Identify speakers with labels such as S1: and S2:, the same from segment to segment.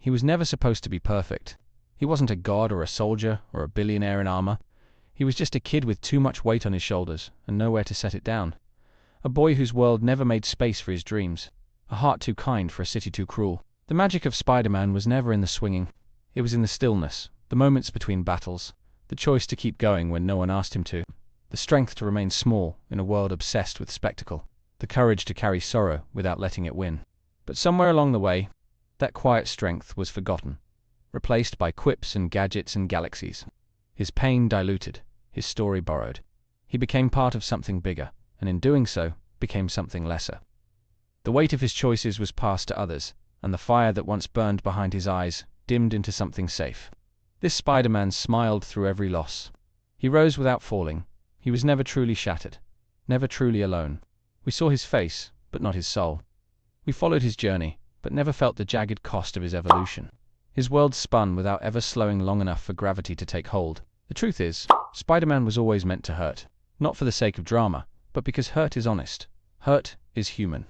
S1: He was never supposed to be perfect. He wasn't a god or a soldier or a billionaire in armor. He was just a kid with too much weight on his shoulders and nowhere to set it down. A boy whose world never made space for his dreams. A heart too kind for a city too cruel. The magic of Spider-Man was never in the swinging. It was in the stillness, the moments between battles, the choice to keep going when no one asked him to, the strength to remain small in a world obsessed with spectacle, the courage to carry sorrow without letting it win. But somewhere along the way, that quiet strength was forgotten, replaced by quips and gadgets and galaxies. His pain diluted, his story borrowed. He became part of something bigger, and in doing so, became something lesser. The weight of his choices was passed to others, and the fire that once burned behind his eyes dimmed into something safe. This Spider-Man smiled through every loss. He rose without falling. He was never truly shattered, never truly alone. We saw his face, but not his soul. We followed his journey, but never felt the jagged cost of his evolution. His world spun without ever slowing long enough for gravity to take hold. The truth is, Spider-Man was always meant to hurt. Not for the sake of drama, but because hurt is honest. Hurt is human.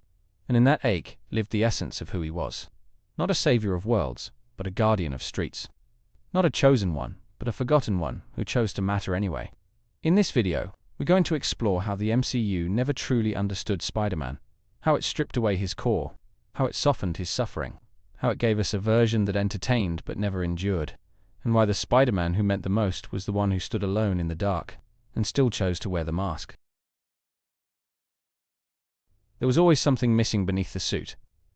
S1: And in that ache lived the essence of who he was. Not a savior of worlds, but a guardian of streets. Not a chosen one, but a forgotten one who chose to matter anyway. In this video, we're going to explore how the MCU never truly understood Spider-Man, how it stripped away his core, how it softened his suffering, how it gave us a version that entertained but never endured, and why the Spider-Man who meant the most was the one who stood alone in the dark and still chose to wear the mask. There was always something missing beneath the suit,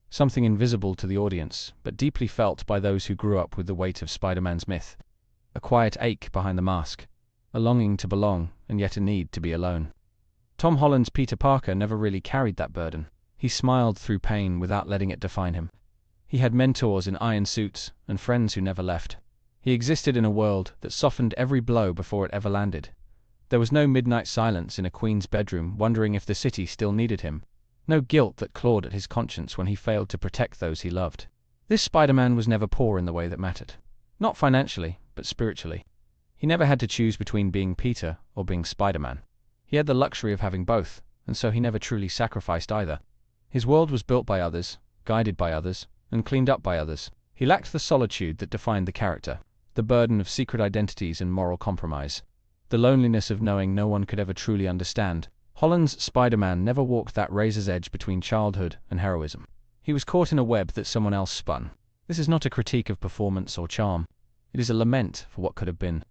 S1: something invisible to the audience, but deeply felt by those who grew up with the weight of Spider-Man's myth. A quiet ache behind the mask, a longing to belong, and yet a need to be alone. Tom Holland's Peter Parker never really carried that burden. He smiled through pain without letting it define him. He had mentors in iron suits and friends who never left. He existed in a world that softened every blow before it ever landed. There was no midnight silence in a queen's bedroom wondering if the city still needed him. No guilt that clawed at his conscience when he failed to protect those he loved. This Spider-Man was never poor in the way that mattered. Not financially, but spiritually. He never had to choose between being Peter or being Spider-Man. He had the luxury of having both, and so he never truly sacrificed either. His world was built by others, guided by others, and cleaned up by others. He lacked the solitude that defined the character, the burden of secret identities and moral compromise, the loneliness of knowing no one could ever truly understand. Holland's Spider-Man never walked that razor's edge between childhood and heroism. He was caught in a web that someone else spun. This is not a critique of performance or charm. It is a lament for what could have been.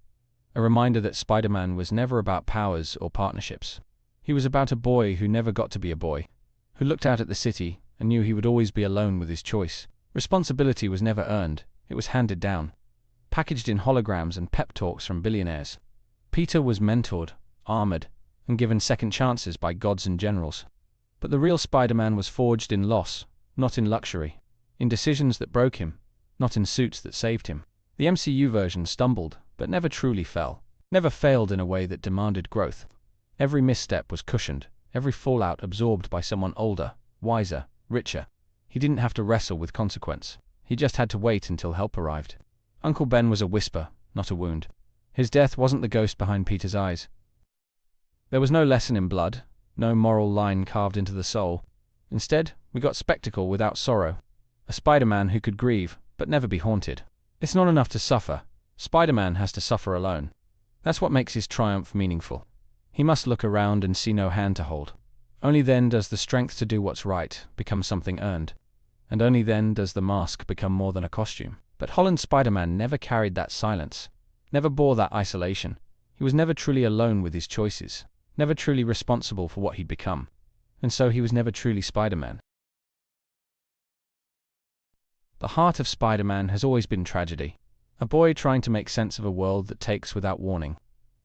S1: A reminder that Spider-Man was never about powers or partnerships. He was about a boy who never got to be a boy, who looked out at the city and knew he would always be alone with his choice. Responsibility was never earned. It was handed down, packaged in holograms and pep talks from billionaires. Peter was mentored, armored, and given second chances by gods and generals. But the real Spider-Man was forged in loss, not in luxury, in decisions that broke him, not in suits that saved him. The MCU version stumbled, but never truly fell, never failed in a way that demanded growth. Every misstep was cushioned, every fallout absorbed by someone older, wiser, richer. He didn't have to wrestle with consequence. He just had to wait until help arrived. Uncle Ben was a whisper, not a wound. His death wasn't the ghost behind Peter's eyes. There was no lesson in blood, no moral line carved into the soul. Instead, we got spectacle without sorrow. A Spider-Man who could grieve, but never be haunted. It's not enough to suffer. Spider-Man has to suffer alone. That's what makes his triumph meaningful. He must look around and see no hand to hold. Only then does the strength to do what's right become something earned. And only then does the mask become more than a costume. But Holland's Spider-Man never carried that silence, never bore that isolation. He was never truly alone with his choices, never truly responsible for what he'd become. And so he was never truly Spider-Man. The heart of Spider-Man has always been tragedy. A boy trying to make sense of a world that takes without warning.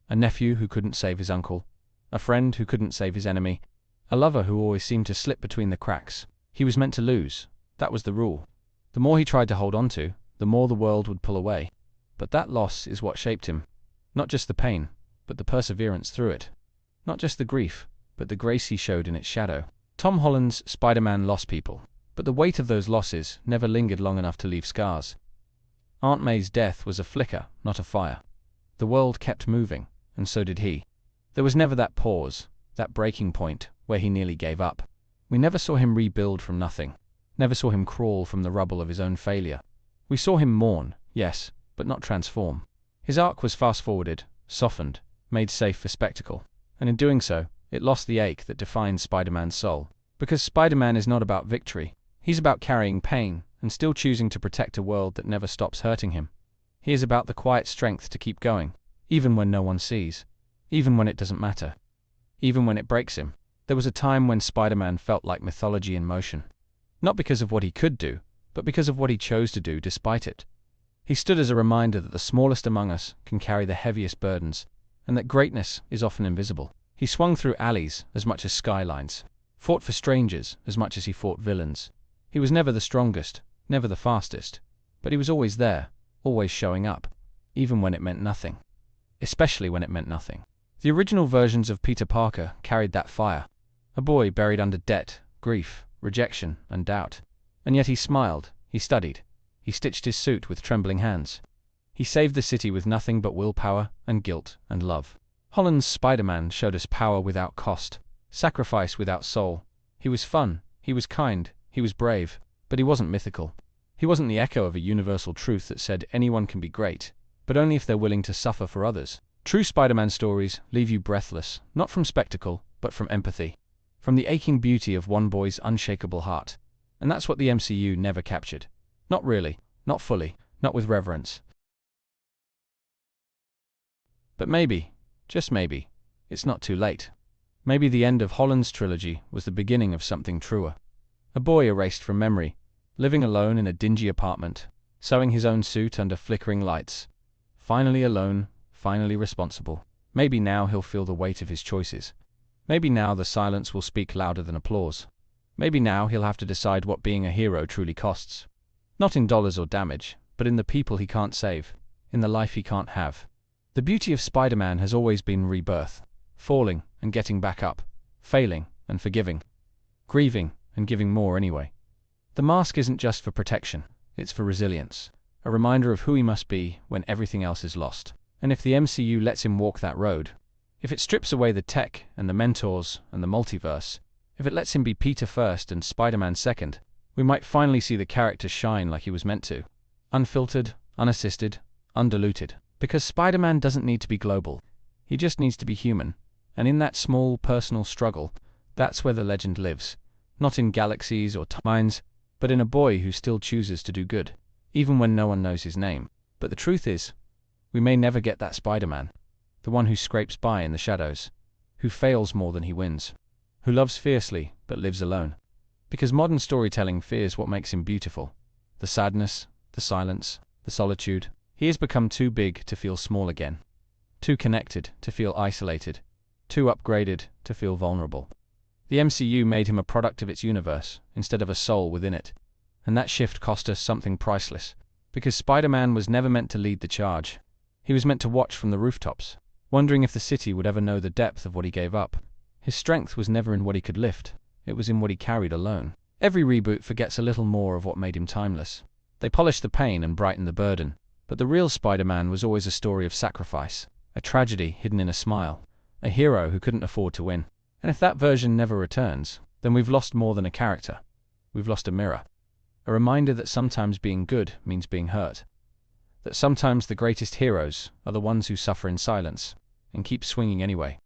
S1: A nephew who couldn't save his uncle. A friend who couldn't save his enemy. A lover who always seemed to slip between the cracks. He was meant to lose. That was the rule. The more he tried to hold on to, the more the world would pull away. But that loss is what shaped him. Not just the pain, but the perseverance through it. Not just the grief, but the grace he showed in its shadow. Tom Holland's Spider-Man lost people, but the weight of those losses never lingered long enough to leave scars. Aunt May's death was a flicker, not a fire. The world kept moving, and so did he. There was never that pause, that breaking point, where he nearly gave up. We never saw him rebuild from nothing. Never saw him crawl from the rubble of his own failure. We saw him mourn, yes, but not transform. His arc was fast-forwarded, softened, made safe for spectacle. And in doing so, it lost the ache that defines Spider-Man's soul. Because Spider-Man is not about victory. He's about carrying pain and still choosing to protect a world that never stops hurting him. He is about the quiet strength to keep going, even when no one sees, even when it doesn't matter, even when it breaks him. There was a time when Spider-Man felt like mythology in motion. Not because of what he could do, but because of what he chose to do despite it. He stood as a reminder that the smallest among us can carry the heaviest burdens, and that greatness is often invisible. He swung through alleys as much as skylines, fought for strangers as much as he fought villains. He was never the strongest, never the fastest, but he was always there, always showing up, even when it meant nothing. Especially when it meant nothing. The original versions of Peter Parker carried that fire. A boy buried under debt, grief, rejection, and doubt. And yet he smiled, he studied, he stitched his suit with trembling hands. He saved the city with nothing but willpower and guilt and love. Holland's Spider-Man showed us power without cost, sacrifice without soul. He was fun, he was kind, he was brave, but he wasn't mythical. He wasn't the echo of a universal truth that said anyone can be great, but only if they're willing to suffer for others. True Spider-Man stories leave you breathless, not from spectacle, but from empathy. From the aching beauty of one boy's unshakable heart. And that's what the MCU never captured. Not really, not fully, not with reverence. But maybe, just maybe, it's not too late. Maybe the end of Holland's trilogy was the beginning of something truer. A boy erased from memory, living alone in a dingy apartment, sewing his own suit under flickering lights. Finally alone, finally responsible. Maybe now he'll feel the weight of his choices. Maybe now the silence will speak louder than applause. Maybe now he'll have to decide what being a hero truly costs. Not in dollars or damage, but in the people he can't save, in the life he can't have. The beauty of Spider-Man has always been rebirth, falling and getting back up, failing and forgiving, grieving and giving more anyway. The mask isn't just for protection, it's for resilience, a reminder of who he must be when everything else is lost. And if the MCU lets him walk that road, if it strips away the tech and the mentors and the multiverse, if it lets him be Peter first and Spider-Man second, we might finally see the character shine like he was meant to. Unfiltered, unassisted, undiluted. Because Spider-Man doesn't need to be global. He just needs to be human. And in that small, personal struggle, that's where the legend lives. Not in galaxies or timelines, but in a boy who still chooses to do good, even when no one knows his name. But the truth is, we may never get that Spider-Man. The one who scrapes by in the shadows, who fails more than he wins, who loves fiercely but lives alone. Because modern storytelling fears what makes him beautiful. The sadness, the silence, the solitude. He has become too big to feel small again. Too connected to feel isolated. Too upgraded to feel vulnerable. The MCU made him a product of its universe instead of a soul within it. And that shift cost us something priceless. Because Spider-Man was never meant to lead the charge. He was meant to watch from the rooftops, wondering if the city would ever know the depth of what he gave up. His strength was never in what he could lift. It was in what he carried alone. Every reboot forgets a little more of what made him timeless. They polish the pain and brighten the burden. But the real Spider-Man was always a story of sacrifice, a tragedy hidden in a smile, a hero who couldn't afford to win. And if that version never returns, then we've lost more than a character. We've lost a mirror. A reminder that sometimes being good means being hurt. That sometimes the greatest heroes are the ones who suffer in silence and keep swinging anyway.